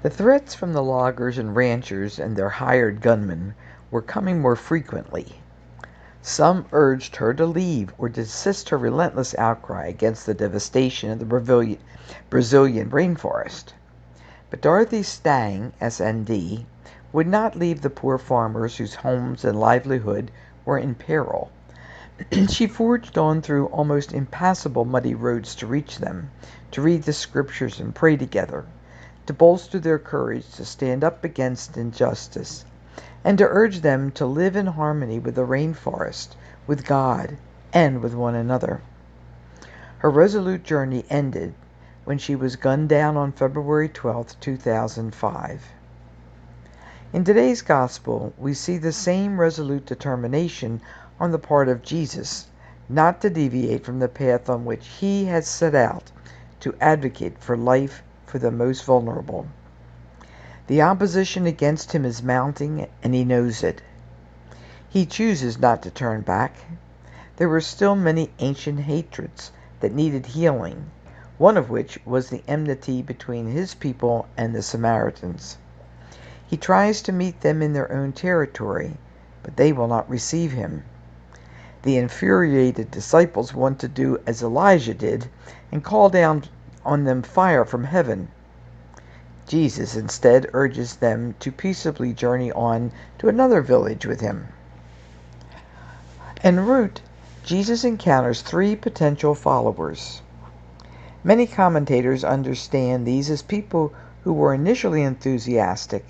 The threats from the loggers and ranchers and their hired gunmen were coming more frequently. Some urged her to leave or desist her relentless outcry against the devastation of the Brazilian rainforest. But Dorothy Stang, SND, would not leave the poor farmers whose homes and livelihood were in peril. She forged on through almost impassable muddy roads to reach them, to read the scriptures and pray together, to bolster their courage to stand up against injustice, and to urge them to live in harmony with the rainforest, with God, and with one another. Her resolute journey ended when she was gunned down on February 12, 2005. In today's gospel, we see the same resolute determination on the part of Jesus not to deviate from the path on which he has set out to advocate for life for the most vulnerable. The opposition against him is mounting, and he knows it. He chooses not to turn back. There were still many ancient hatreds that needed healing, one of which was the enmity between his people and the Samaritans. He tries to meet them in their own territory, but they will not receive him. The infuriated disciples want to do as Elijah did and call down on them fire from heaven. Jesus instead urges them to peaceably journey on to another village with him. En route, Jesus encounters three potential followers. Many commentators understand these as people who were initially enthusiastic,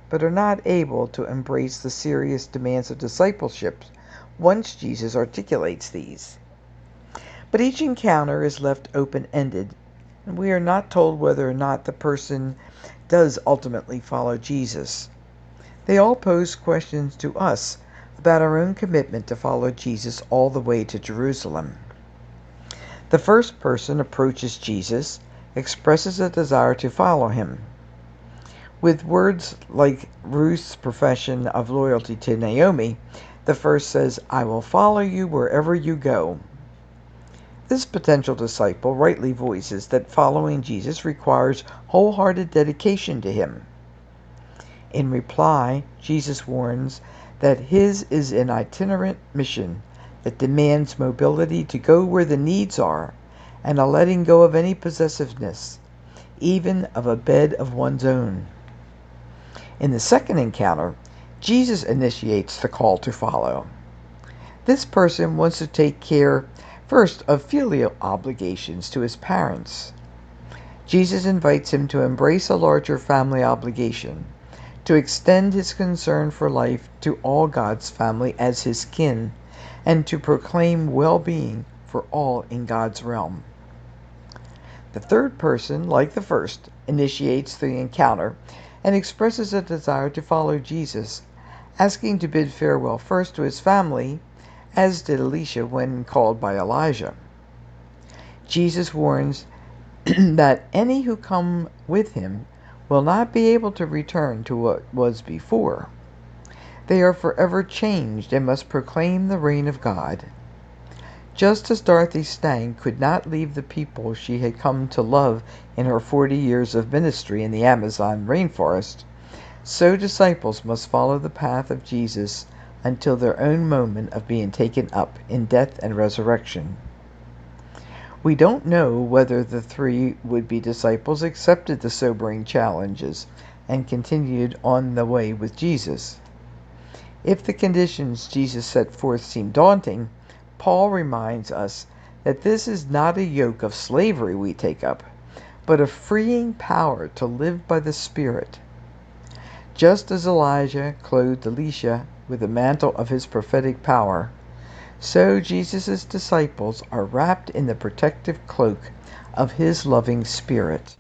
but are not able to embrace the serious demands of discipleship once Jesus articulates these. But each encounter is left open-ended, and we are not told whether or not the person does ultimately follow Jesus. They all pose questions to us about our own commitment to follow Jesus all the way to Jerusalem. The first person approaches Jesus, expresses a desire to follow him. With words like Ruth's profession of loyalty to Naomi, the first says, "I will follow you wherever you go." This potential disciple rightly voices that following Jesus requires wholehearted dedication to him. In reply, Jesus warns that his is an itinerant mission that demands mobility to go where the needs are and a letting go of any possessiveness, even of a bed of one's own. In the second encounter, Jesus initiates the call to follow. This person wants to take care first of filial obligations to his parents. Jesus invites him to embrace a larger family obligation, to extend his concern for life to all God's family as his kin, and to proclaim well-being for all in God's realm. The third person, like the first, initiates the encounter and expresses a desire to follow Jesus, asking to bid farewell first to his family, as did Elisha when called by Elijah. Jesus warns that any who come with him will not be able to return to what was before. They are forever changed and must proclaim the reign of God. Just as Dorothy Stang could not leave the people she had come to love in her 40 years of ministry in the Amazon rainforest, so disciples must follow the path of Jesus until their own moment of being taken up in death and resurrection. We don't know whether the three would-be disciples accepted the sobering challenges and continued on the way with Jesus. If the conditions Jesus set forth seem daunting, Paul reminds us that this is not a yoke of slavery we take up, but a freeing power to live by the Spirit. Just as Elijah clothed Elisha with the mantle of his prophetic power, so Jesus' disciples are wrapped in the protective cloak of his loving Spirit.